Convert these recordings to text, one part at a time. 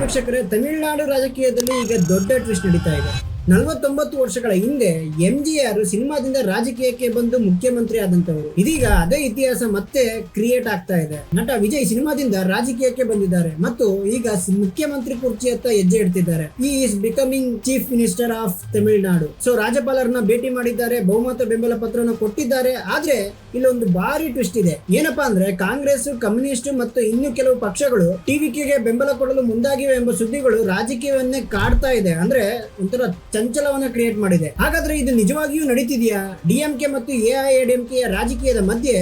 ವೀಕ್ಷಕರೇ, ತಮಿಳುನಾಡು ರಾಜಕೀಯದಲ್ಲಿ ಈಗ ದೊಡ್ಡ ಟ್ವಿಸ್ಟ್ ನಡೀತಾ ಇದೆ. 49 ವರ್ಷಗಳ ಹಿಂದೆ MGR ಸಿನಿಮಾದಿಂದ ರಾಜಕೀಯಕ್ಕೆ ಬಂದು ಮುಖ್ಯಮಂತ್ರಿ ಆದಂತವರು. ಇದೀಗ ಅದೇ ಇತಿಹಾಸ ಮತ್ತೆ ಕ್ರಿಯೇಟ್ ಆಗ್ತಾ ಇದೆ. ನಟ ವಿಜಯ್ ಸಿನಿಮಾದಿಂದ ರಾಜಕೀಯಕ್ಕೆ ಬಂದಿದ್ದಾರೆ ಮತ್ತು ಈಗ ಮುಖ್ಯಮಂತ್ರಿ ಕುರ್ಚಿಯತ್ತ ಹೆಜ್ಜೆ ಇಡ್ತಿದ್ದಾರೆ. He is becoming chief minister of Tamil Nadu. So ರಾಜ್ಯಪಾಲರನ್ನ ಭೇಟಿ ಮಾಡಿದ್ದಾರೆ, ಬಹುಮತ ಬೆಂಬಲ ಪತ್ರವನ್ನು ಕೊಟ್ಟಿದ್ದಾರೆ. ಆದ್ರೆ ಇಲ್ಲೊಂದು ಭಾರಿ ಟ್ವಿಸ್ಟ್ ಇದೆ. ಏನಪ್ಪಾ ಅಂದ್ರೆ, ಕಾಂಗ್ರೆಸ್, ಕಮ್ಯುನಿಸ್ಟ್ ಮತ್ತು ಇನ್ನು ಕೆಲವು ಪಕ್ಷಗಳು ಟಿವಿಕೆಗೆ ಬೆಂಬಲ ಕೊಡಲು ಮುಂದಾಗಿವೆ ಎಂಬ ಸುದ್ದಿಗಳು ರಾಜಕೀಯವನ್ನೇ ಕಾಡ್ತಾ ಇದೆ. ಅಂದ್ರೆ ಒಂಥರ ಚಂಚಲವನ್ನ ಕ್ರಿಯೇಟ್ ಮಾಡಿದೆ. ಹಾಗಾದ್ರೆ ಇದು ನಿಜವಾಗಿಯೂ ನಡೀತಿದೆಯಾ? DMK ಮತ್ತು AIADMK ರಾಜಕೀಯದ ಮಧ್ಯೆ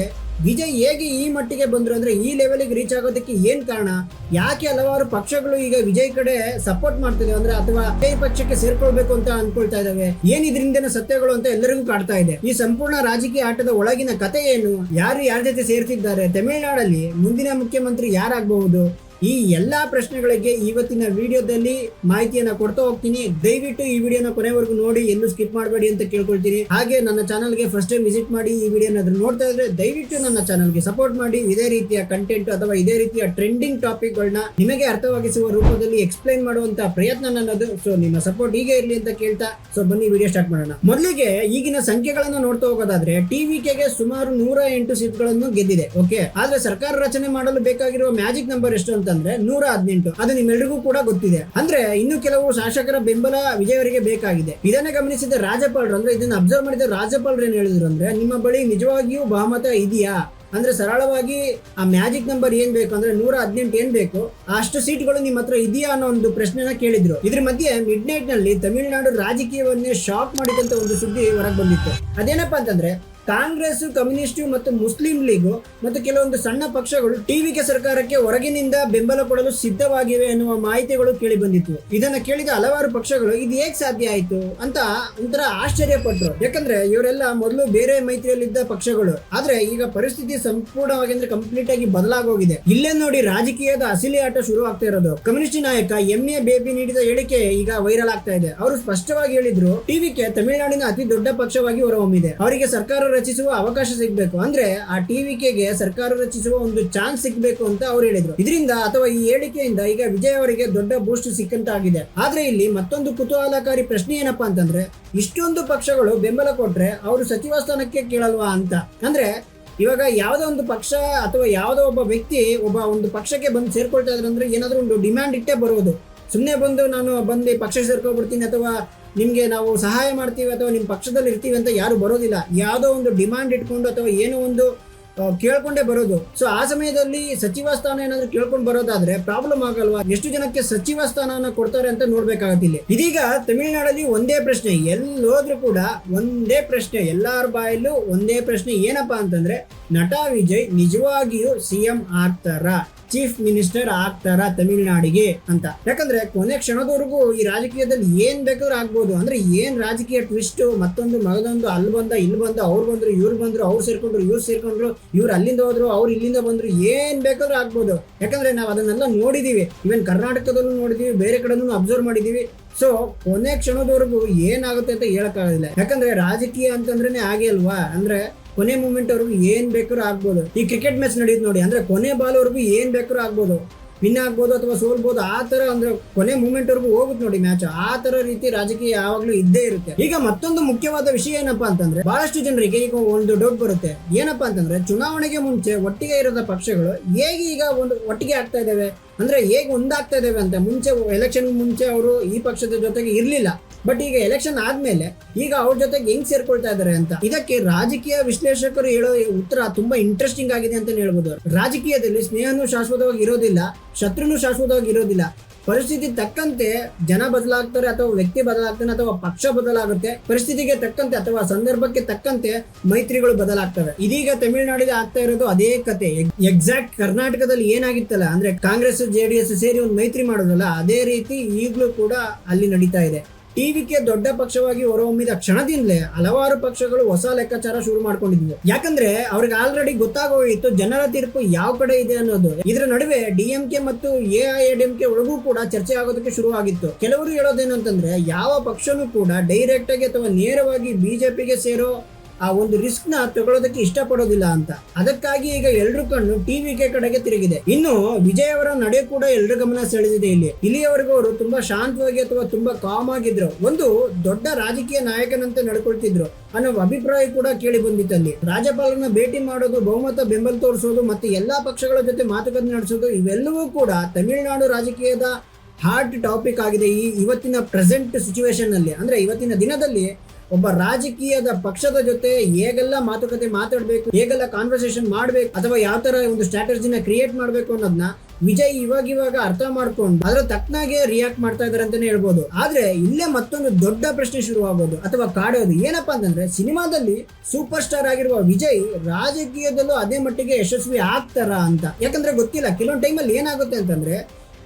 ವಿಜಯ್ ಹೇಗೆ ಈ ಮಟ್ಟಿಗೆ ಬಂದ್ರು, ಅಂದ್ರೆ ಈ ಲೆವೆಲ್ಗೆ ರೀಚ್ ಆಗೋದಕ್ಕೆ ಏನ್ ಕಾರಣ? ಯಾಕೆ ಹಲವಾರು ಪಕ್ಷಗಳು ಈಗ ವಿಜಯ್ ಕಡೆ ಸಪೋರ್ಟ್ ಮಾಡ್ತಿದೆ, ಅಂದ್ರೆ ಅಥವಾ ವಿಜಯ್ ಪಕ್ಷಕ್ಕೆ ಸೇರ್ಕೊಳ್ಬೇಕು ಅಂತ ಅನ್ಕೊಳ್ತಾ ಇದಾವೆ? ಏನ್ ಇದರಿಂದನ ಸತ್ಯಗಳು ಅಂತ ಎಲ್ಲರಿಗೂ ಕಾಡ್ತಾ ಇದೆ. ಈ ಸಂಪೂರ್ಣ ರಾಜಕೀಯ ಆಟದ ಒಳಗಿನ ಕತೆ ಏನು? ಯಾರು ಯಾರ ಜೊತೆ ಸೇರ್ತಿದ್ದಾರೆ? ತಮಿಳುನಾಡಲ್ಲಿ ಮುಂದಿನ ಮುಖ್ಯಮಂತ್ರಿ ಯಾರಾಗಬಹುದು? ಈ ಎಲ್ಲಾ ಪ್ರಶ್ನೆಗಳಿಗೆ ಇವತ್ತಿನ ವಿಡಿಯೋದಲ್ಲಿ ಮಾಹಿತಿಯನ್ನ ಕೊಡ್ತಾ ಹೋಗ್ತೀನಿ. ದಯವಿಟ್ಟು ಈ ವಿಡಿಯೋನ ಕೊನೆವರೆಗೂ ನೋಡಿ, ಎಲ್ಲೂ ಸ್ಕಿಪ್ ಮಾಡಬೇಡಿ ಅಂತ ಕೇಳ್ಕೊಳ್ತೀನಿ. ಹಾಗೆ ನನ್ನ ಚಾನಲ್ಗೆ ಫಸ್ಟ್ ಟೈಮ್ ವಿಸಿಟ್ ಮಾಡಿ ಈ ವಿಡಿಯೋನ ನೋಡ್ತಾ ಇದ್ರೆ ದಯವಿಟ್ಟು ನನ್ನ ಚಾನಲ್ಗೆ ಸಪೋರ್ಟ್ ಮಾಡಿ. ಇದೇ ರೀತಿಯ ಕಂಟೆಂಟ್ ಅಥವಾ ಇದೇ ರೀತಿಯ ಟ್ರೆಂಡಿಂಗ್ ಟಾಪಿಕ್ ಗಳನ್ನ ನಿಮಗೆ ಅರ್ಥವಾಗಿಸುವ ರೂಪದಲ್ಲಿ ಎಕ್ಸ್ಪ್ಲೈನ್ ಮಾಡುವಂತ ಪ್ರಯತ್ನ ನನ್ನದು. ಸೊ ನಿಮ್ಮ ಸಪೋರ್ಟ್ ಹೀಗೆ ಇರ್ಲಿ ಅಂತ ಕೇಳ್ತಾ ಸೊ ಬನ್ನಿ ವಿಡಿಯೋ ಸ್ಟಾರ್ಟ್ ಮಾಡೋಣ. ಮೊದಲಿಗೆ ಈಗಿನ ಸಂಖ್ಯೆಗಳನ್ನ ನೋಡ್ತಾ ಹೋಗೋದಾದ್ರೆ TVKಗೆ ಸುಮಾರು 108 ಸೀಟ್ಗಳನ್ನು ಗೆದ್ದಿದೆ. ಓಕೆ, ಆದ್ರೆ ಸರ್ಕಾರ ರಚನೆ ಮಾಡಲು ಬೇಕಾಗಿರುವ ಮ್ಯಾಜಿಕ್ ನಂಬರ್ ಎಷ್ಟು ಅಂತಂದ್ರೆ 118. ಅದು ನಿಮ್ಮೆಲ್ಲರಿಗೂ ಕೂಡ ಗೊತ್ತಿದೆ. ಅಂದ್ರೆ ಇನ್ನು ಕೆಲವು ಶಾಸಕರ ಬೆಂಬಲ ವಿಜಯ್ ಅವರಿಗೆ ಬೇಕಾಗಿದೆ. ಇದನ್ನ ಗಮನಿಸಿದ ರಾಜ್ಯಪಾಲರು, ಅಂದ್ರೆ ಇದನ್ನ ಅಬ್ಸರ್ವ್ ಮಾಡಿದ ರಾಜ್ಯಪಾಲರು ಏನ್ ಹೇಳಿದ್ರು ಅಂದ್ರೆ, ನಿಮ್ಮ ಬಳಿ ನಿಜವಾಗಿಯೂ ಬಹುಮತ ಇದೆಯಾ? ಅಂದ್ರೆ ಸರಳವಾಗಿ ಆ ಮ್ಯಾಜಿಕ್ ನಂಬರ್ ಏನ್ ಬೇಕು ಅಂದ್ರೆ 118 ಏನ್ ಬೇಕು, ಅಷ್ಟು ಸೀಟ್ಗಳು ನಿಮ್ಮ ಹತ್ರ ಇದೆಯಾ ಅನ್ನೋ ಒಂದು ಪ್ರಶ್ನೆನ ಕೇಳಿದ್ರು. ಇದ್ರ ಮಧ್ಯೆ ಮಿಡ್ ನೈಟ್ ನಲ್ಲಿ ತಮಿಳುನಾಡು ರಾಜಕೀಯವನ್ನೇ ಶಾಕ್ ಮಾಡಿದಂತ ಒಂದು ಸುದ್ದಿ ಹೊರಗೆ ಬಂದಿತ್ತು. ಅದೇನಪ್ಪಾ ಅಂತಂದ್ರೆ, ಕಾಂಗ್ರೆಸ್, ಕಮ್ಯುನಿಸ್ಟ್ ಮತ್ತು ಮುಸ್ಲಿಂ ಲೀಗ್ ಮತ್ತು ಕೆಲವೊಂದು ಸಣ್ಣ ಪಕ್ಷಗಳು TVK ಸರ್ಕಾರಕ್ಕೆ ಹೊರಗಿನಿಂದ ಬೆಂಬಲ ಕೊಡಲು ಸಿದ್ಧವಾಗಿವೆ ಎನ್ನುವ ಮಾಹಿತಿಗಳು ಕೇಳಿ ಬಂದಿತ್ತು. ಇದನ್ನ ಕೇಳಿದ ಹಲವಾರು ಪಕ್ಷಗಳು ಇದು ಹೇಗ್ ಸಾಧ್ಯ ಆಯ್ತು ಅಂತ ಒಂಥರ ಆಶ್ಚರ್ಯಪಟ್ಟರು. ಯಾಕಂದ್ರೆ ಇವರೆಲ್ಲ ಮೊದಲು ಬೇರೆ ಮೈತ್ರಿಯಲ್ಲಿದ್ದ ಪಕ್ಷಗಳು, ಆದ್ರೆ ಈಗ ಪರಿಸ್ಥಿತಿ ಸಂಪೂರ್ಣವಾಗಿ ಅಂದ್ರೆ ಕಂಪ್ಲೀಟ್ ಆಗಿ ಬದಲಾಗೋಗಿದೆ. ಇಲ್ಲೇ ನೋಡಿ ರಾಜಕೀಯದ ಅಸಲಿ ಆಟ ಶುರು ಆಗ್ತಾ ಇರೋದು. ಕಮ್ಯುನಿಸ್ಟ್ ನಾಯಕ MA ಬೇಬಿ ನೀಡಿದ ಹೇಳಿಕೆ ಈಗ ವೈರಲ್ ಆಗ್ತಾ ಇದೆ. ಅವರು ಸ್ಪಷ್ಟವಾಗಿ ಹೇಳಿದ್ರು, TVK ತಮಿಳುನಾಡಿನ ಅತಿ ದೊಡ್ಡ ಪಕ್ಷವಾಗಿ ಹೊರಹೊಮ್ಮಿದೆ. ಅವರಿಗೆ ಸರ್ಕಾರ ರಚಿಸುವ ಅವಕಾಶ ಸಿಗಬೇಕು, ಅಂದ್ರೆ ಆ TVKಗೆ ಸರ್ಕಾರ ರಚಿಸುವ ಒಂದು ಚಾನ್ಸ್ ಸಿಗಬೇಕು ಅಂತ ಅವ್ರು ಹೇಳಿದ್ರು. ಇದರಿಂದ ಅಥವಾ ಈ ಹೇಳಿಕೆಯಿಂದ ಈಗ ವಿಜಯ್ ಅವರಿಗೆ ದೊಡ್ಡ ಬೂಸ್ಟ್ ಸಿಕ್ಕಂತಾಗಿದೆ. ಆದ್ರೆ ಇಲ್ಲಿ ಮತ್ತೊಂದು ಕುತೂಹಲಕಾರಿ ಪ್ರಶ್ನೆ ಏನಪ್ಪಾ ಅಂತಂದ್ರೆ, ಇಷ್ಟೊಂದು ಪಕ್ಷಗಳು ಬೆಂಬಲ ಕೊಟ್ರೆ ಅವರು ಸಚಿವ ಸ್ಥಾನಕ್ಕೆ ಕೇಳಲ್ವಾ ಅಂತ. ಅಂದ್ರೆ ಇವಾಗ ಯಾವುದೋ ಒಂದು ಪಕ್ಷ ಅಥವಾ ಯಾವುದೋ ಒಬ್ಬ ವ್ಯಕ್ತಿ ಒಂದು ಪಕ್ಷಕ್ಕೆ ಬಂದು ಸೇರ್ಕೊಳ್ತಾ ಇದ್ರೆ ಅಂದ್ರೆ ಏನಾದ್ರೂ ಒಂದು ಡಿಮ್ಯಾಂಡ್ ಇಟ್ಟೇ ಬರೋದು. ಸುಮ್ಮನೆ ಬಂದು ನಾನು ಬಂದು ಪಕ್ಷ ಸೇರ್ಕೊಬಿಡ್ತೀನಿ ಅಥವಾ ನಿಮ್ಗೆ ನಾವು ಸಹಾಯ ಮಾಡ್ತೀವಿ ಅಥವಾ ನಿಮ್ ಪಕ್ಷದಲ್ಲಿ ಇರ್ತೀವಿ ಅಂತ ಯಾರು ಬರೋದಿಲ್ಲ. ಯಾವುದೋ ಒಂದು ಡಿಮಾಂಡ್ ಇಟ್ಕೊಂಡು ಅಥವಾ ಏನೋ ಒಂದು ಕೇಳ್ಕೊಂಡೇ ಬರೋದು. ಸೊ ಆ ಸಮಯದಲ್ಲಿ ಸಚಿವ ಸ್ಥಾನ ಏನಾದ್ರು ಕೇಳ್ಕೊಂಡು ಬರೋದಾದ್ರೆ ಪ್ರಾಬ್ಲಮ್ ಆಗಲ್ವಾ? ಎಷ್ಟು ಜನಕ್ಕೆ ಸಚಿವ ಸ್ಥಾನನ ಕೊಡ್ತಾರೆ ಅಂತ ನೋಡ್ಬೇಕಾಗತ್ತಿಲ್ಲ. ಇದೀಗ ತಮಿಳುನಾಡಲ್ಲಿ ಒಂದೇ ಪ್ರಶ್ನೆ, ಎಲ್ಲೋದ್ರೂ ಕೂಡ ಒಂದೇ ಪ್ರಶ್ನೆ, ಎಲ್ಲಾರ ಬಾಯಲ್ಲೂ ಒಂದೇ ಪ್ರಶ್ನೆ. ಏನಪ್ಪಾ ಅಂತಂದ್ರೆ, ನಟ ವಿಜಯ್ ನಿಜವಾಗಿಯೂ CM ಆಗ್ತಾರ, ಚೀಫ್ ಮಿನಿಸ್ಟರ್ ಆಗ್ತಾರ ತಮಿಳುನಾಡಿಗೆ ಅಂತ. ಯಾಕಂದ್ರೆ ಕೊನೆ ಕ್ಷಣದವರೆಗೂ ಈ ರಾಜಕೀಯದಲ್ಲಿ ಏನ್ ಬೇಕಾದ್ರೂ ಆಗ್ಬೋದು. ಅಂದ್ರೆ ಏನ್ ರಾಜಕೀಯ ಟ್ವಿಸ್ಟ್, ಮತ್ತೊಂದು ಮಗದೊಂದು, ಅಲ್ಲಿ ಬಂದ ಇಲ್ಲಿ ಬಂದ, ಅವ್ರು ಬಂದ್ರು ಇವ್ರು ಬಂದ್ರು, ಅವ್ರು ಸೇರ್ಕೊಂಡ್ರು ಇವ್ರು ಸೇರ್ಕೊಂಡ್ರು, ಇವ್ರು ಅಲ್ಲಿಂದ ಹೋದ್ರು ಅವ್ರು ಇಲ್ಲಿಂದ ಬಂದ್ರು, ಏನ್ ಬೇಕಾದ್ರೂ ಆಗ್ಬೋದು. ಯಾಕಂದ್ರೆ ನಾವು ಅದನ್ನೆಲ್ಲ ನೋಡಿದೀವಿ. ಇವನ್ ಕರ್ನಾಟಕದಲ್ಲೂ ನೋಡಿದೀವಿ, ಬೇರೆ ಕಡೆನೂ ಅಬ್ಸರ್ವ್ ಮಾಡಿದೀವಿ. ಸೊ ಕೊನೆ ಕ್ಷಣದವರೆಗೂ ಏನಾಗುತ್ತೆ ಅಂತ ಹೇಳಕ್ಕಾಗೋದಿಲ್ಲ. ಯಾಕಂದ್ರೆ ರಾಜಕೀಯ ಅಂತಂದ್ರೆ ಹಾಗೆ ಅಲ್ವಾ, ಅಂದ್ರೆ ಕೊನೆ ಮೂಮೆಂಟ್ ಅವ್ರಿಗೂ ಏನ್ ಬೇಕಾದ್ರೂ ಆಗ್ಬೋದು. ಈ ಕ್ರಿಕೆಟ್ ಮ್ಯಾಚ್ ನಡೆಯುತ್ತೆ ನೋಡಿ, ಅಂದ್ರೆ ಕೊನೆ ಬಾಲ್ ಅವ್ರಿಗೂ ಏನ್ ಬೇಕಾದ್ರೂ ಆಗ್ಬೋದು, ವಿನ್ ಆಗ್ಬೋದು ಅಥವಾ ಸೋಲ್ಬೋದು. ಆ ತರ ಅಂದ್ರೆ ಕೊನೆ ಮೂಮೆಂಟ್ ವರ್ಗು ಹೋಗುತ್ತೆ ನೋಡಿ ಮ್ಯಾಚ್. ಆ ತರ ರೀತಿ ರಾಜಕೀಯ ಯಾವಾಗ್ಲೂ ಇದ್ದೇ ಇರುತ್ತೆ. ಈಗ ಮತ್ತೊಂದು ಮುಖ್ಯವಾದ ವಿಷಯ ಏನಪ್ಪಾ ಅಂತಂದ್ರೆ, ಬಹಳಷ್ಟು ಜನರಿಗೆ ಈಗ ಒಂದು ಡೌಟ್ ಬರುತ್ತೆ. ಏನಪ್ಪಾ ಅಂತಂದ್ರೆ, ಚುನಾವಣೆಗೆ ಮುಂಚೆ ಒಟ್ಟಿಗೆ ಇರೋದ ಪಕ್ಷಗಳು ಹೇಗೆ ಈಗ ಒಂದು ಒಟ್ಟಿಗೆ ಆಗ್ತಾ ಇದಾವೆ, ಅಂದ್ರೆ ಹೇಗೆ ಒಂದಾಗ್ತಾ ಇದಾವೆ ಅಂತ. ಮುಂಚೆ ಎಲೆಕ್ಷನ್ ಮುಂಚೆ ಅವರು ಈ ಪಕ್ಷದ ಜೊತೆಗೆ ಇರ್ಲಿಲ್ಲ, ಬಟ್ ಈಗ ಎಲೆಕ್ಷನ್ ಆದ್ಮೇಲೆ ಈಗ ಅವ್ರ ಜೊತೆಗೆ ಹೆಂಗ್ ಸೇರ್ಕೊಳ್ತಾ ಇದಾರೆ ಅಂತ. ಇದಕ್ಕೆ ರಾಜಕೀಯ ವಿಶ್ಲೇಷಕರು ಹೇಳೋ ಉತ್ತರ ತುಂಬಾ ಇಂಟ್ರೆಸ್ಟಿಂಗ್ ಆಗಿದೆ ಅಂತ ಹೇಳ್ಬೋದು. ರಾಜಕೀಯದಲ್ಲಿ ಸ್ನೇಹನೂ ಶಾಶ್ವತವಾಗಿ ಇರೋದಿಲ್ಲ, ಶತ್ರುನು ಶಾಶ್ವತವಾಗಿ ಇರೋದಿಲ್ಲ. ಪರಿಸ್ಥಿತಿ ತಕ್ಕಂತೆ ಜನ ಬದಲಾಗ್ತಾರೆ ಅಥವಾ ವ್ಯಕ್ತಿ ಬದಲಾಗ್ತಾನೆ ಅಥವಾ ಪಕ್ಷ ಬದಲಾಗುತ್ತೆ. ಪರಿಸ್ಥಿತಿಗೆ ತಕ್ಕಂತೆ ಅಥವಾ ಸಂದರ್ಭಕ್ಕೆ ತಕ್ಕಂತೆ ಮೈತ್ರಿಗಳು ಬದಲಾಗ್ತವೆ. ಇದೀಗ ತಮಿಳುನಾಡಿಗೆ ಆಗ್ತಾ ಇರೋದು ಅದೇ ಕತೆ. ಎಕ್ಸಾಕ್ಟ್ ಕರ್ನಾಟಕದಲ್ಲಿ ಏನಾಗಿತ್ತಲ್ಲ, ಅಂದ್ರೆ ಕಾಂಗ್ರೆಸ್ JDS ಸೇರಿ ಒಂದು ಮೈತ್ರಿ ಮಾಡೋದಲ್ಲ, ಅದೇ ರೀತಿ ಈಗಲೂ ಕೂಡ ಅಲ್ಲಿ ನಡೀತಾ ಇದೆ. TVK ದೊಡ್ಡ ಪಕ್ಷವಾಗಿ ಹೊರಹೊಮ್ಮಿದ ಕ್ಷಣದಿಂದಲೇ ಹಲವಾರು ಪಕ್ಷಗಳು ಹೊಸ ಲೆಕ್ಕಾಚಾರ ಶುರು ಮಾಡ್ಕೊಂಡಿದ್ವು. ಯಾಕಂದ್ರೆ ಅವ್ರಿಗೆ ಆಲ್ರೆಡಿ ಗೊತ್ತಾಗೋಯಿತ್ತು ಜನರ ತೀರ್ಪು ಯಾವ ಕಡೆ ಇದೆ ಅನ್ನೋದು. ಇದರ ನಡುವೆ DMK ಮತ್ತು AIADMK ಒಳಗೂ ಕೂಡ ಚರ್ಚೆ ಆಗೋದಕ್ಕೆ ಶುರು ಆಗಿತ್ತು. ಕೆಲವರು ಹೇಳೋದೇನಂತಂದ್ರೆ, ಯಾವ ಪಕ್ಷನೂ ಕೂಡ ಡೈರೆಕ್ಟ್ ಆಗಿ ಅಥವಾ ನೇರವಾಗಿ BJPಗೆ ಸೇರೋ ಆ ಒಂದು ರಿಸ್ಕ್ ನ ತಗೊಳ್ಳೋದಕ್ಕೆ ಇಷ್ಟಪಡೋದಿಲ್ಲ ಅಂತ. ಅದಕ್ಕಾಗಿ ಈಗ ಎಲ್ರ ಕಣ್ಣು ಟಿವಿಗೆ ಕಡೆಗೆ ತಿರುಗಿದೆ. ಇನ್ನು ವಿಜಯ್ ಅವರ ನಡೆ ಕೂಡ ಎಲ್ರ ಗಮನ ಸೆಳೆದಿದೆ. ಇಲ್ಲಿಯವರೆಗೂ ಅವರು ತುಂಬಾ ಶಾಂತವಾಗಿ ಅಥವಾ ತುಂಬಾ ಕಾಮ್ ಆಗಿದ್ರು, ಒಂದು ದೊಡ್ಡ ರಾಜಕೀಯ ನಾಯಕನಂತೆ ನಡ್ಕೊಳ್ತಿದ್ರು ಅನ್ನೋ ಅಭಿಪ್ರಾಯ ಕೂಡ ಕೇಳಿ ಬಂದಿತ್ತಲ್ಲಿ. ರಾಜ್ಯಪಾಲರನ್ನ ಭೇಟಿ ಮಾಡೋದು, ಬಹುಮತ ಬೆಂಬಲ ತೋರಿಸೋದು ಮತ್ತೆ ಎಲ್ಲಾ ಪಕ್ಷಗಳ ಜೊತೆ ಮಾತುಕತೆ ನಡೆಸೋದು, ಇವೆಲ್ಲವೂ ಕೂಡ ತಮಿಳುನಾಡು ರಾಜಕೀಯದ ಹಾಟ್ ಟಾಪಿಕ್ ಆಗಿದೆ ಇವತ್ತಿನ ಪ್ರೆಸೆಂಟ್ ಸಿಚುವೇಶನ್ ಅಲ್ಲಿ. ಅಂದ್ರೆ ಇವತ್ತಿನ ದಿನದಲ್ಲಿ ಒಬ್ಬ ರಾಜಕೀಯದ ಪಕ್ಷದ ಜೊತೆ ಹೇಗೆಲ್ಲ ಮಾತುಕತೆ ಮಾತಾಡಬೇಕು, ಹೇಗೆಲ್ಲ ಕಾನ್ವರ್ಸೇಷನ್ ಮಾಡ್ಬೇಕು, ಅಥವಾ ಯಾವ ತರ ಒಂದು ಸ್ಟ್ರಾಟಜಿನ ಕ್ರಿಯೇಟ್ ಮಾಡ್ಬೇಕು ಅನ್ನೋದನ್ನ ವಿಜಯ್ ಇವಾಗ ಅರ್ಥ ಮಾಡ್ಕೊಂಡು ಅದ್ರ ತಕ್ಕನಾಗೆ ರಿಯಾಕ್ಟ್ ಮಾಡ್ತಾ ಇದಾರೆ ಅಂತಾನೆ ಹೇಳ್ಬೋದು. ಆದ್ರೆ ಇಲ್ಲೇ ಮತ್ತೊಂದು ದೊಡ್ಡ ಪ್ರಶ್ನೆ ಶುರುವಾಗೋದು ಅಥವಾ ಕಾಡೋದು ಏನಪ್ಪಾ ಅಂತಂದ್ರೆ, ಸಿನಿಮಾದಲ್ಲಿ ಸೂಪರ್ ಸ್ಟಾರ್ ಆಗಿರುವ ವಿಜಯ್ ರಾಜಕೀಯದಲ್ಲೂ ಅದೇ ಮಟ್ಟಿಗೆ ಯಶಸ್ವಿ ಆಗ್ತಾರ ಅಂತ. ಯಾಕಂದ್ರೆ ಗೊತ್ತಿಲ್ಲ, ಕೆಲವೊಂದು ಟೈಮಲ್ಲಿ ಏನಾಗುತ್ತೆ ಅಂತಂದ್ರೆ,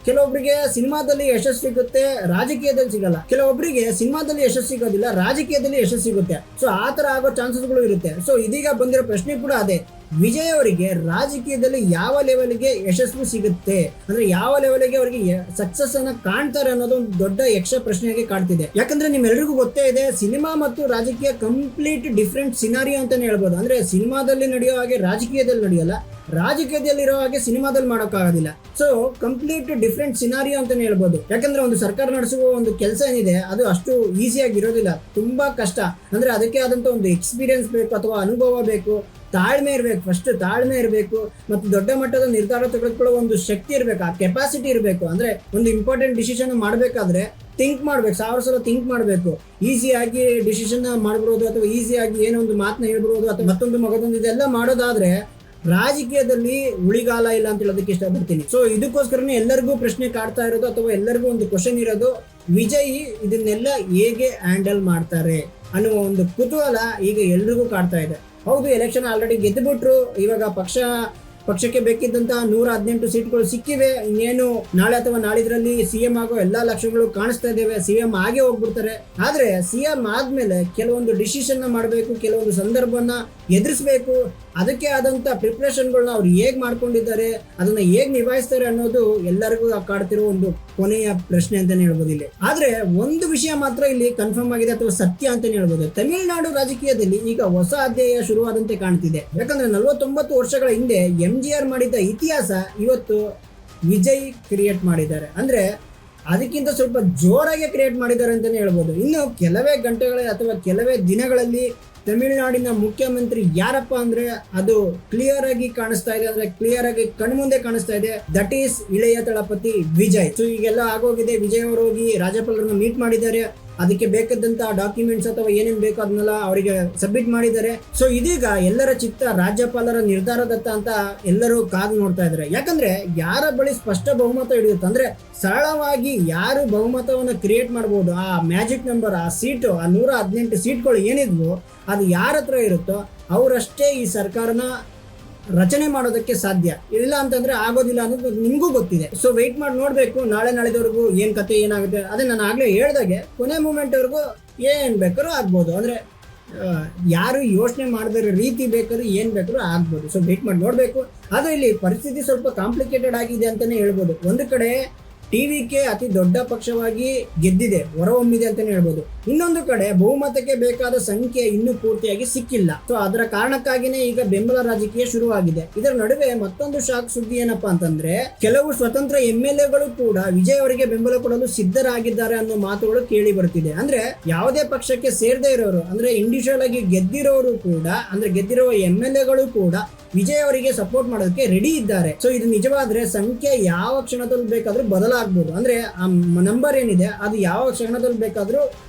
ಕೆಲವೊಬ್ಬರಿಗೆ ಸಿನಿಮಾದಲ್ಲಿ ಯಶಸ್ಸು ಸಿಗುತ್ತೆ, ರಾಜಕೀಯದಲ್ಲಿ ಸಿಗಲ್ಲ. ಕೆಲವೊಬ್ಬರಿಗೆ ಸಿನಿಮಾದಲ್ಲಿ ಯಶಸ್ಸು ಸಿಗೋದಿಲ್ಲ, ರಾಜಕೀಯದಲ್ಲಿ ಯಶಸ್ಸು ಸಿಗುತ್ತೆ. ಸೊ ಆ ತರ ಆಗೋ ಚಾನ್ಸಸ್ಗಳು ಇರುತ್ತೆ. ಸೊ ಇದೀಗ ಬಂದಿರೋ ಪ್ರಶ್ನೆ ಕೂಡ ಅದೇ, ವಿಜಯ್ ಅವರಿಗೆ ರಾಜಕೀಯದಲ್ಲಿ ಯಾವ ಲೆವೆಲ್ಗೆ ಯಶಸ್ಸು ಸಿಗುತ್ತೆ, ಅಂದ್ರೆ ಯಾವ ಲೆವೆಲ್ಗೆ ಅವರಿಗೆ ಸಕ್ಸಸ್ ಅನ್ನ ಕಾಣ್ತಾರೆ ಅನ್ನೋದು ಒಂದು ದೊಡ್ಡ ಯಕ್ಷ ಪ್ರಶ್ನೆಯಾಗಿ ಕಾಡ್ತಿದೆ. ಯಾಕಂದ್ರೆ ನಿಮ್ಮೆಲ್ಲರಿಗೂ ಗೊತ್ತೇ ಇದೆ, ಸಿನಿಮಾ ಮತ್ತು ರಾಜಕೀಯ ಕಂಪ್ಲೀಟ್ ಡಿಫ್ರೆಂಟ್ ಸಿನಾರಿಯೋ ಅಂತಾನೆ ಹೇಳ್ಬೋದು. ಅಂದ್ರೆ ಸಿನಿಮಾದಲ್ಲಿ ನಡೆಯೋ ಹಾಗೆ ರಾಜಕೀಯದಲ್ಲಿ ನಡೆಯಲ್ಲ, ರಾಜಕೀಯದಲ್ಲಿರೋ ಹಾಗೆ ಸಿನಿಮಾದಲ್ಲಿ ಮಾಡೋಕ್ಕಾಗೋದಿಲ್ಲ. ಸೊ ಕಂಪ್ಲೀಟ್ ಡಿಫ್ರೆಂಟ್ ಸಿನಾರಿಯೋ ಅಂತಾನೆ ಹೇಳ್ಬೋದು. ಯಾಕಂದ್ರೆ ಒಂದು ಸರ್ಕಾರ ನಡೆಸುವ ಒಂದು ಕೆಲಸ ಏನಿದೆ ಅದು ಅಷ್ಟು ಈಸಿಯಾಗಿ ಇರೋದಿಲ್ಲ, ತುಂಬಾ ಕಷ್ಟ. ಅಂದ್ರೆ ಅದಕ್ಕೆ ಆದಂತ ಒಂದು ಎಕ್ಸ್ಪೀರಿಯನ್ಸ್ ಬೇಕು ಅಥವಾ ಅನುಭವ ಬೇಕು, ತಾಳ್ಮೆ ಇರಬೇಕು, ಫಸ್ಟ್ ತಾಳ್ಮೆ ಇರಬೇಕು, ಮತ್ತು ದೊಡ್ಡ ಮಟ್ಟದ ನಿರ್ಧಾರ ತೆಗೆದುಕೊಳ್ಳೋ ಒಂದು ಶಕ್ತಿ ಇರಬೇಕು, ಆ ಕೆಪಾಸಿಟಿ ಇರಬೇಕು. ಅಂದ್ರೆ ಒಂದು ಇಂಪಾರ್ಟೆಂಟ್ ಡಿಸಿಷನ್ ಮಾಡಬೇಕಾದ್ರೆ ಥಿಂಕ್ ಮಾಡ್ಬೇಕು, 1000 ಸಲ ಥಿಂಕ್ ಮಾಡಬೇಕು. ಈಸಿಯಾಗಿ ಡಿಸಿಷನ್ ಮಾಡ್ಬಿಡೋದು ಅಥವಾ ಈಸಿಯಾಗಿ ಏನೋ ಒಂದು ಮಾತನ್ನ ಹೇಳ್ಬಿಡೋದು ಅಥವಾ ಮತ್ತೊಂದು ಮಗದೊಂದು ಇದೆಲ್ಲ ಮಾಡೋದಾದ್ರೆ ರಾಜಕೀಯದಲ್ಲಿ ಉಳಿಗಾಲ ಇಲ್ಲ ಅಂತ ಹೇಳೋದಕ್ಕೆ ಇಷ್ಟಪಡ್ತೀನಿ. ಸೊ ಇದಕ್ಕೋಸ್ಕರನೇ ಎಲ್ಲರಿಗೂ ಪ್ರಶ್ನೆ ಕಾಡ್ತಾ ಇರೋದು ಅಥವಾ ಎಲ್ಲರಿಗೂ ಒಂದು ಕ್ವಶನ್ ಇರೋದು, ವಿಜಯ್ ಇದನ್ನೆಲ್ಲ ಹೇಗೆ ಹ್ಯಾಂಡಲ್ ಮಾಡ್ತಾರೆ ಅನ್ನುವ ಒಂದು ಕುತೂಹಲ ಈಗ ಎಲ್ರಿಗೂ ಕಾಡ್ತಾ ಇದೆ. ಹೌದು, ಎಲೆಕ್ಷನ್ ಆಲ್ರೆಡಿ ಗೆದ್ದುಬಿಟ್ರು, ಇವಾಗ ಪಕ್ಷಕ್ಕೆ ಬೇಕಿದ್ದಂತಹ 118 ಸೀಟ್ಗಳು ಸಿಕ್ಕಿವೆ. ಇನ್ನೇನು ನಾಳೆ ಅಥವಾ ನಾಳಿದ್ರಲ್ಲಿ ಸಿಎಂ ಆಗೋ ಎಲ್ಲಾ ಲಕ್ಷಣಗಳು ಕಾಣಿಸ್ತಾ ಇದ್ದೇವೆ, ಸಿಎಂ ಆಗೇ ಹೋಗ್ಬಿಡ್ತಾರೆ. ಆದ್ರೆ ಸಿಎಂ ಆದ್ಮೇಲೆ ಕೆಲವೊಂದು ಡಿಸಿಷನ್ ಮಾಡಬೇಕು, ಕೆಲವೊಂದು ಸಂದರ್ಭನ ಎದುರಿಸಬೇಕು. ಅದಕ್ಕೆ ಆದಂತ ಪ್ರಿಪ್ರೇಷನ್ಗಳನ್ನ ಅವ್ರು ಹೇಗ್ ಮಾಡ್ಕೊಂಡಿದ್ದಾರೆ, ಅದನ್ನ ಹೇಗ್ ನಿಭಾಯಿಸ್ತಾರೆ ಅನ್ನೋದು ಎಲ್ಲರಿಗೂ ಕಾಡ್ತಿರೋ ಒಂದು ಕೊನೆಯ ಪ್ರಶ್ನೆ ಅಂತಾನೆ ಹೇಳ್ಬೋದು ಇಲ್ಲಿ. ಆದ್ರೆ ಒಂದು ವಿಷಯ ಮಾತ್ರ ಇಲ್ಲಿ ಕನ್ಫರ್ಮ್ ಆಗಿದೆ ಅಥವಾ ಸತ್ಯ ಅಂತಾನೆ ಹೇಳ್ಬೋದು, ತಮಿಳುನಾಡು ರಾಜಕೀಯದಲ್ಲಿ ಈಗ ಹೊಸ ಅಧ್ಯಾಯ ಶುರುವಾದಂತೆ ಕಾಣ್ತಿದೆ. ಯಾಕಂದ್ರೆ 49 ವರ್ಷಗಳ ಹಿಂದೆ MGR ಮಾಡಿದ್ದ ಇತಿಹಾಸ ಇವತ್ತು ವಿಜಯ್ ಕ್ರಿಯೇಟ್ ಮಾಡಿದ್ದಾರೆ. ಅಂದ್ರೆ ಅದಕ್ಕಿಂತ ಸ್ವಲ್ಪ ಜೋರಾಗಿ ಕ್ರಿಯೇಟ್ ಮಾಡಿದ್ದಾರೆ ಅಂತಾನೆ ಹೇಳ್ಬೋದು. ಇನ್ನು ಕೆಲವೇ ಗಂಟೆಗಳ ಅಥವಾ ಕೆಲವೇ ದಿನಗಳಲ್ಲಿ ತಮಿಳುನಾಡಿನ ಮುಖ್ಯಮಂತ್ರಿ ಯಾರಪ್ಪ ಅಂದ್ರೆ ಅದು ಕ್ಲಿಯರ್ ಆಗಿ ಕಾಣಿಸ್ತಾ ಇದೆ, ಅಂದ್ರೆ ಕ್ಲಿಯರ್ ಆಗಿ ಕಣ್ಮುಂದೆ ಕಾಣಿಸ್ತಾ ಇದೆ. That is Ilaya Thalapathy Vijay. So ಈಗೆಲ್ಲ ಆಗೋಗಿದೆ, ವಿಜಯ್ ಅವರು ಹೋಗಿ ರಾಜ್ಯಪಾಲರನ್ನು ಮೀಟ್ ಮಾಡಿದ್ದಾರೆ, ಅದಕ್ಕೆ ಬೇಕಾದಂತ ಡಾಕ್ಯುಮೆಂಟ್ಸ್ ಅಥವಾ ಏನೇನ್ ಬೇಕೋ ಅದನ್ನೆಲ್ಲ ಅವರಿಗೆ ಸಬ್ಮಿಟ್ ಮಾಡಿದ್ದಾರೆ. ಸೊ ಇದೀಗ ಎಲ್ಲರ ಚಿತ್ತ ರಾಜ್ಯಪಾಲರ ನಿರ್ಧಾರದತ್ತ ಅಂತ ಎಲ್ಲರೂ ಕಾದು ನೋಡ್ತಾ ಇದ್ದಾರೆ. ಯಾಕಂದ್ರೆ ಯಾರ ಬಳಿ ಸ್ಪಷ್ಟ ಬಹುಮತ ಹಿಡಿಯುತ್ತೆ, ಅಂದ್ರೆ ಸರಳವಾಗಿ ಯಾರು ಬಹುಮತವನ್ನು ಕ್ರಿಯೇಟ್ ಮಾಡಬಹುದು, ಆ ಮ್ಯಾಜಿಕ್ ನಂಬರ್, ಆ ಸೀಟು, ಆ 118 ಸೀಟ್ಗಳು ಏನಿದ್ವು ಅದು ಯಾರ ಹತ್ರ ಇರುತ್ತೋ ಅವರಷ್ಟೇ ಈ ಸರ್ಕಾರನ ರಚನೆ ಮಾಡೋದಕ್ಕೆ ಸಾಧ್ಯ. ಇಲ್ಲ ಅಂತಂದ್ರೆ ಆಗೋದಿಲ್ಲ ಅನ್ನೋದು ನಿಮಗೂ ಗೊತ್ತಿದೆ. ಸೊ ವೆಯ್ಟ್ ಮಾಡಿ ನೋಡ್ಬೇಕು, ನಾಳೆದವರೆಗೂ ಏನ್ ಕತೆ ಏನಾಗುತ್ತೆ. ಅದೇ ನಾನು ಆಗ್ಲೇ ಹೇಳ್ದಾಗೆ ಕೊನೆ ಮೂಮೆಂಟ್ ವರೆಗೂ ಏನ್ ಬೇಕಾದ್ರೂ ಆಗ್ಬೋದು. ಅಂದ್ರೆ ಯಾರು ಯೋಚನೆ ಮಾಡಿದ ರೀತಿ ಬೇಕಾದ್ರೂ ಏನ್ ಬೇಕಾದ್ರೂ ಆಗ್ಬೋದು. ಸೊ ವೆಯ್ಟ್ ಮಾಡಿ ನೋಡ್ಬೇಕು. ಆದ್ರೆ ಇಲ್ಲಿ ಪರಿಸ್ಥಿತಿ ಸ್ವಲ್ಪ ಕಾಂಪ್ಲಿಕೇಟೆಡ್ ಆಗಿದೆ ಅಂತಾನೆ ಹೇಳ್ಬೋದು. ಒಂದು ಕಡೆ ಟಿವಿಕೆ ಅತಿ ದೊಡ್ಡ ಪಕ್ಷವಾಗಿ ಗೆದ್ದಿದೆ, ಹೊರಹೊಮ್ಮಿದೆ ಅಂತಾನೆ ಹೇಳ್ಬೋದು. ಇನ್ನೊಂದು ಕಡೆ ಬಹುಮತಕ್ಕೆ ಬೇಕಾದ ಸಂಖ್ಯೆ ಇನ್ನೂ ಪೂರ್ತಿಯಾಗಿ ಸಿಕ್ಕಿಲ್ಲ. ಸೊ ಅದರ ಕಾರಣಕ್ಕಾಗಿನೇ ಈಗ ಬೆಂಬಲ ರಾಜಕೀಯ ಶುರುವಾಗಿದೆ. ಇದರ ನಡುವೆ ಮತ್ತೊಂದು ಶಾಕ್ ಸುದ್ದಿ ಏನಪ್ಪಾ ಅಂತಂದ್ರೆ, ಕೆಲವು ಸ್ವತಂತ್ರ MLAಗಳು ಕೂಡ ವಿಜಯ್ ಅವರಿಗೆ ಬೆಂಬಲ ಕೊಡಲು ಸಿದ್ಧರಾಗಿದ್ದಾರೆ ಅನ್ನೋ ಮಾತುಗಳು ಕೇಳಿ ಬರ್ತಿದೆ. ಅಂದ್ರೆ ಯಾವುದೇ ಪಕ್ಷಕ್ಕೆ ಸೇರದೇ ಇರೋರು, ಅಂದ್ರೆ ಇಂಡಿವಿಜುವಲ್ ಆಗಿ ಗೆದ್ದಿರೋರು ಕೂಡ, ಅಂದ್ರೆ ಗೆದ್ದಿರುವ MLAಗಳು ಕೂಡ ವಿಜಯ್ ಅವರಿಗೆ ಸಪೋರ್ಟ್ ಮಾಡೋದಕ್ಕೆ ರೆಡಿ ಇದ್ದಾರೆ. ಸೊ ಇದು ನಿಜವಾದ್ರೆ ಸಂಖ್ಯೆ ಯಾವ ಕ್ಷಣದಲ್ಲಿ ಬೇಕಾದ್ರೂ ಬದಲಾಗಬಹುದು. ಅಂದ್ರೆ ಆ ನಂಬರ್ ಏನಿದೆ ಅದು ಯಾವ ಕ್ಷಣದಲ್ಲಿ ಬೇಕಾದ್ರೂ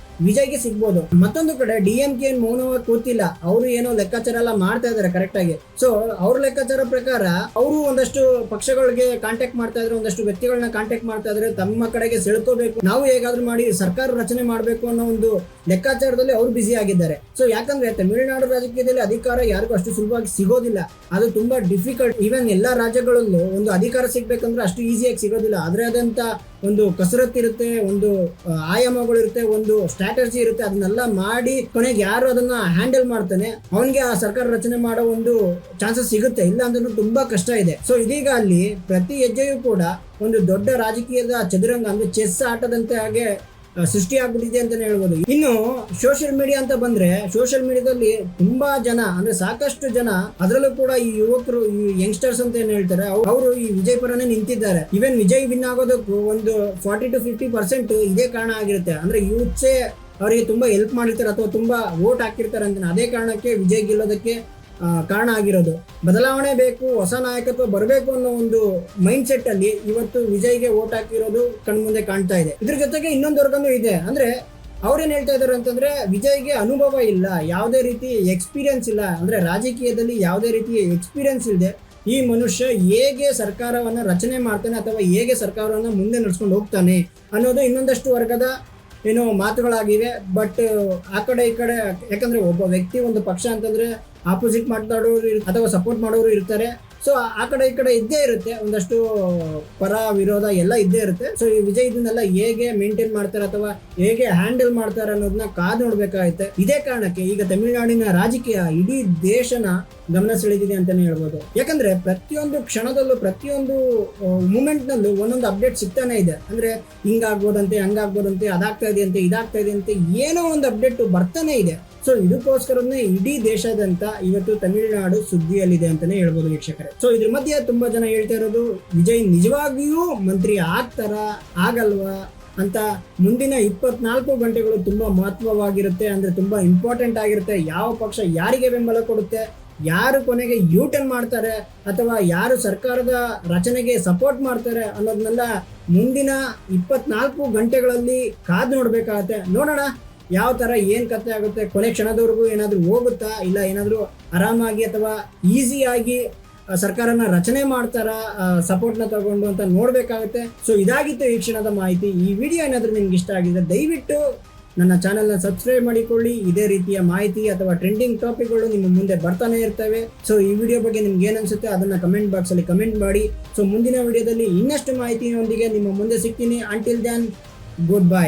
ವಿಜಯ್ಗೆ ಸಿಗ್ಬೋದು. ಮತ್ತೊಂದು ಕಡೆ DMK ಮೌನವಾಗಿ ಕೂತಿಲ್ಲ, ಅವರು ಏನೋ ಲೆಕ್ಕಾಚಾರ ಎಲ್ಲ ಮಾಡ್ತಾ ಇದಾರೆ ಕರೆಕ್ಟ್ ಆಗಿ. ಸೊ ಅವ್ರ ಲೆಕ್ಕಾಚಾರ ಪ್ರಕಾರ ಅವರು ಒಂದಷ್ಟು ಪಕ್ಷಗಳಿಗೆ ಕಾಂಟ್ಯಾಕ್ಟ್ ಮಾಡ್ತಾ ಇದ್ರೆ, ಒಂದಷ್ಟು ವ್ಯಕ್ತಿಗಳನ್ನ ಕಾಂಟ್ಯಾಕ್ಟ್ ಮಾಡ್ತಾ ಇದ್ರೆ, ತಮ್ಮ ಕಡೆಗೆ ಸೆಳ್ಕೋಬೇಕು, ನಾವು ಹೇಗಾದ್ರೂ ಮಾಡಿ ಸರ್ಕಾರ ರಚನೆ ಮಾಡಬೇಕು ಅನ್ನೋ ಒಂದು ಲೆಕ್ಕಾಚಾರದಲ್ಲಿ ಅವರು ಬಿಸಿ ಆಗಿದ್ದಾರೆ. ಸೊ ಯಾಕಂದ್ರೆ ತಮಿಳುನಾಡು ರಾಜಕೀಯದಲ್ಲಿ ಅಧಿಕಾರ ಯಾರಿಗೂ ಅಷ್ಟು ಸುಲಭವಾಗಿ ಸಿಗೋದಿಲ್ಲ, ಅದು ತುಂಬಾ ಡಿಫಿಕಲ್ಟ್. ಈವನ್ ಎಲ್ಲಾ ರಾಜ್ಯಗಳಲ್ಲೂ ಒಂದು ಅಧಿಕಾರ ಸಿಗ್ಬೇಕಂದ್ರೆ ಅಷ್ಟು ಈಸಿಯಾಗಿ ಸಿಗೋದಿಲ್ಲ. ಅದರೇ ಆದಂತ ಒಂದು ಕಸರತ್ತು ಇರುತ್ತೆ, ಒಂದು ಆಯಾಮಗಳು ಇರುತ್ತೆ, ಒಂದು ಸ್ಟ್ರಾಟಜಿ ಇರುತ್ತೆ. ಅದನ್ನೆಲ್ಲ ಮಾಡಿ ಕೊನೆಗೆ ಯಾರು ಅದನ್ನ ಹ್ಯಾಂಡಲ್ ಮಾಡ್ತಾನೆ ಅವನಿಗೆ ಆ ಸರ್ಕಾರ ರಚನೆ ಮಾಡೋ ಒಂದು ಚಾನ್ಸಸ್ ಸಿಗುತ್ತೆ. ಇಲ್ಲ ಅಂದ್ರೆ ತುಂಬಾ ಕಷ್ಟ ಇದೆ. ಸೊ ಇದೀಗ ಅಲ್ಲಿ ಪ್ರತಿ ಹೆಜ್ಜೆಯೂ ಕೂಡ ಒಂದು ದೊಡ್ಡ ರಾಜಕೀಯದ ಚದುರಂಗ, ಅಂದ್ರೆ ಚೆಸ್ ಆಟದಂತೆ ಹಾಗೆ ಸೃಷ್ಟಿ ಆಗ್ಬಿಟ್ಟಿದೆ ಅಂತಾನೆ ಹೇಳ್ಬೋದು. ಇನ್ನು ಸೋಷಿಯಲ್ ಮೀಡಿಯಾ ಅಂತ ಬಂದ್ರೆ, ಸೋಷಿಯಲ್ ಮೀಡಿಯಾದಲ್ಲಿ ತುಂಬಾ ಜನ ಅಂದ್ರೆ ಸಾಕಷ್ಟು ಜನ, ಅದರಲ್ಲೂ ಕೂಡ ಈ ಯುವಕರು, ಈ ಯಂಗ್ಸ್ಟರ್ಸ್ ಅಂತ ಏನ್ ಹೇಳ್ತಾರೆ, ಅವರು ಈ ವಿಜಯ್ ಪರನೇ ನಿಂತಿದ್ದಾರೆ. ಇವನ್ ವಿಜಯ್ ವಿನ್ ಆಗೋದಕ್ಕೂ ಒಂದು 40-50% ಇದೇ ಕಾರಣ ಆಗಿರುತ್ತೆ. ಅಂದ್ರೆ ಯೂತ್ಸೇ ಅವರಿಗೆ ತುಂಬಾ ಹೆಲ್ಪ್ ಮಾಡಿರ್ತಾರೆ ಅಥವಾ ತುಂಬಾ ವೋಟ್ ಹಾಕಿರ್ತಾರೆ ಅಂತ. ಅದೇ ಕಾರಣಕ್ಕೆ ವಿಜಯ್ ಗೆಲ್ಲೋದಕ್ಕೆ ಕಾರಣ ಆಗಿರೋದು. ಬದಲಾವಣೆ ಬೇಕು, ಹೊಸ ನಾಯಕತ್ವ ಬರಬೇಕು ಅನ್ನೋ ಒಂದು ಮೈಂಡ್ ಸೆಟ್ ಅಲ್ಲಿ ಇವತ್ತು ವಿಜಯ್ಗೆ ವೋಟ್ ಹಾಕಿರೋದು ಕಣ್ಮುಂದೆ ಕಾಣ್ತಾ ಇದೆ. ಇದ್ರ ಜೊತೆಗೆ ಇನ್ನೊಂದು ವರ್ಗನೂ ಇದೆ. ಅಂದ್ರೆ ಅವ್ರೇನ್ ಹೇಳ್ತಾ ಇದಾರೆ ಅಂತಂದ್ರೆ, ವಿಜಯ್ಗೆ ಅನುಭವ ಇಲ್ಲ, ಯಾವುದೇ ರೀತಿ ಎಕ್ಸ್ಪೀರಿಯನ್ಸ್ ಇಲ್ಲ, ಅಂದ್ರೆ ರಾಜಕೀಯದಲ್ಲಿ ಯಾವುದೇ ರೀತಿ ಎಕ್ಸ್ಪೀರಿಯನ್ಸ್ ಇಲ್ಲದೆ ಈ ಮನುಷ್ಯ ಹೇಗೆ ಸರ್ಕಾರವನ್ನ ರಚನೆ ಮಾಡ್ತಾನೆ ಅಥವಾ ಹೇಗೆ ಸರ್ಕಾರವನ್ನ ಮುಂದೆ ನಡೆಸ್ಕೊಂಡು ಹೋಗ್ತಾನೆ ಅನ್ನೋದು ಇನ್ನೊಂದಷ್ಟು ವರ್ಗದ ಮಾತುಗಳಾಗಿವೆ. ಬಟ್ ಆ ಕಡೆ ಈ ಕಡೆ, ಯಾಕಂದ್ರೆ ಒಬ್ಬ ವ್ಯಕ್ತಿ, ಒಂದು ಪಕ್ಷ ಅಂತಂದ್ರೆ ಆಪೋಸಿಟ್ ಮಾತಾಡೋರು ಅಥವಾ ಸಪೋರ್ಟ್ ಮಾಡೋರು ಇರ್ತಾರೆ. ಸೊ ಆ ಕಡೆ ಈ ಕಡೆ ಇದ್ದೇ ಇರುತ್ತೆ, ಒಂದಷ್ಟು ಪರ ವಿರೋಧ ಎಲ್ಲ ಇದ್ದೇ ಇರುತ್ತೆ. ಸೊ ಈ ವಿಜಯ್ ಇದನ್ನೆಲ್ಲ ಹೇಗೆ ಮೇಂಟೈನ್ ಮಾಡ್ತಾರೆ ಅಥವಾ ಹೇಗೆ ಹ್ಯಾಂಡಲ್ ಮಾಡ್ತಾರೆ ಅನ್ನೋದನ್ನ ಕಾದು ನೋಡ್ಬೇಕಾಗುತ್ತೆ. ಇದೇ ಕಾರಣಕ್ಕೆ ಈಗ ತಮಿಳುನಾಡಿನ ರಾಜಕೀಯ ಇಡೀ ದೇಶನ ಗಮನ ಸೆಳೆದಿದೆ ಅಂತಾನೆ ಹೇಳ್ಬೋದು. ಯಾಕಂದ್ರೆ ಪ್ರತಿಯೊಂದು ಕ್ಷಣದಲ್ಲೂ, ಪ್ರತಿಯೊಂದು ಮೂಮೆಂಟ್ ನಲ್ಲೂ ಒಂದೊಂದು ಅಪ್ಡೇಟ್ ಸಿಗ್ತಾನೆ ಇದೆ. ಅಂದ್ರೆ ಹಿಂಗಾಗ್ಬೋದಂತೆ, ಹಂಗಾಗ್ಬೋದಂತೆ, ಅದಾಗ್ತಾ ಇದೆ ಅಂತೆ, ಇದಾಗ್ತಾ ಇದೆ ಅಂತೆ, ಏನೋ ಒಂದು ಅಪ್ಡೇಟ್ ಬರ್ತಾನೆ ಇದೆ. ಸೊ ಇದಕ್ಕೋಸ್ಕರನೇ ಇಡೀ ದೇಶಾದ್ಯಂತ ಇವತ್ತು ತಮಿಳುನಾಡು ಸುದ್ದಿಯಲ್ಲಿದೆ ಅಂತಾನೆ ಹೇಳ್ಬೋದು ವೀಕ್ಷಕರೇ. ಸೊ ಇದ್ರ ಮಧ್ಯೆ ತುಂಬಾ ಜನ ಹೇಳ್ತಾ ಇರೋದು, ವಿಜಯ್ ನಿಜವಾಗಿಯೂ ಮಂತ್ರಿ ಆಗ್ತಾರಾ ಆಗಲ್ವಾ ಅಂತ. ಮುಂದಿನ 24 ಗಂಟೆಗಳು ತುಂಬಾ ಮಹತ್ವವಾಗಿರುತ್ತೆ, ಅಂದ್ರೆ ತುಂಬಾ ಇಂಪಾರ್ಟೆಂಟ್ ಆಗಿರುತ್ತೆ. ಯಾವ ಪಕ್ಷ ಯಾರಿಗೆ ಬೆಂಬಲ ಕೊಡುತ್ತೆ, ಯಾರು ಕೊನೆಗೆ ಯೂಟರ್ನ್ ಮಾಡ್ತಾರೆ ಅಥವಾ ಯಾರು ಸರ್ಕಾರದ ರಚನೆಗೆ ಸಪೋರ್ಟ್ ಮಾಡ್ತಾರೆ ಅನ್ನೋದನ್ನೆಲ್ಲ ಮುಂದಿನ 24 ಗಂಟೆಗಳಲ್ಲಿ ಕಾದು ನೋಡ್ಬೇಕಾಗತ್ತೆ. ನೋಡೋಣ ಯಾವ ತರ ಏನ್ ಕಥೆ ಆಗುತ್ತೆ, ಕೊನೆ ಕ್ಷಣದವರೆಗೂ ಏನಾದ್ರೂ ಹೋಗುತ್ತಾ, ಇಲ್ಲ ಏನಾದ್ರೂ ಆರಾಮಾಗಿ ಅಥವಾ ಈಸಿಯಾಗಿ ಸರ್ಕಾರನ ರಚನೆ ಮಾಡ್ತಾರಾ ಸಪೋರ್ಟ್ನ ತಗೊಂಡು ಅಂತ ನೋಡ್ಬೇಕಾಗುತ್ತೆ. ಸೊ ಇದಾಗಿತ್ತು ಈ ಕ್ಷಣದ ಮಾಹಿತಿ. ಈ ವಿಡಿಯೋ ಏನಾದ್ರೂ ನಿಮ್ಗೆ ಇಷ್ಟ ಆಗಿದೆ, ದಯವಿಟ್ಟು ನನ್ನ ಚಾನೆಲ್ನ ಸಬ್ಸ್ಕ್ರೈಬ್ ಮಾಡಿಕೊಳ್ಳಿ. ಇದೇ ರೀತಿಯ ಮಾಹಿತಿ ಅಥವಾ ಟ್ರೆಂಡಿಂಗ್ ಟಾಪಿಕ್ಗಳು ನಿಮ್ಮ ಮುಂದೆ ಬರ್ತಾನೆ ಇರ್ತವೆ. ಸೊ ಈ ವಿಡಿಯೋ ಬಗ್ಗೆ ನಿಮ್ಗೆ ಏನ್ ಅನ್ಸುತ್ತೆ ಅದನ್ನ ಕಮೆಂಟ್ ಬಾಕ್ಸ್ ಅಲ್ಲಿ ಕಮೆಂಟ್ ಮಾಡಿ. ಸೊ ಮುಂದಿನ ವಿಡಿಯೋದಲ್ಲಿ ಇನ್ನಷ್ಟು ಮಾಹಿತಿಯೊಂದಿಗೆ ನಿಮ್ಮ ಮುಂದೆ ಸಿಗ್ತೀನಿ. Until then, good by.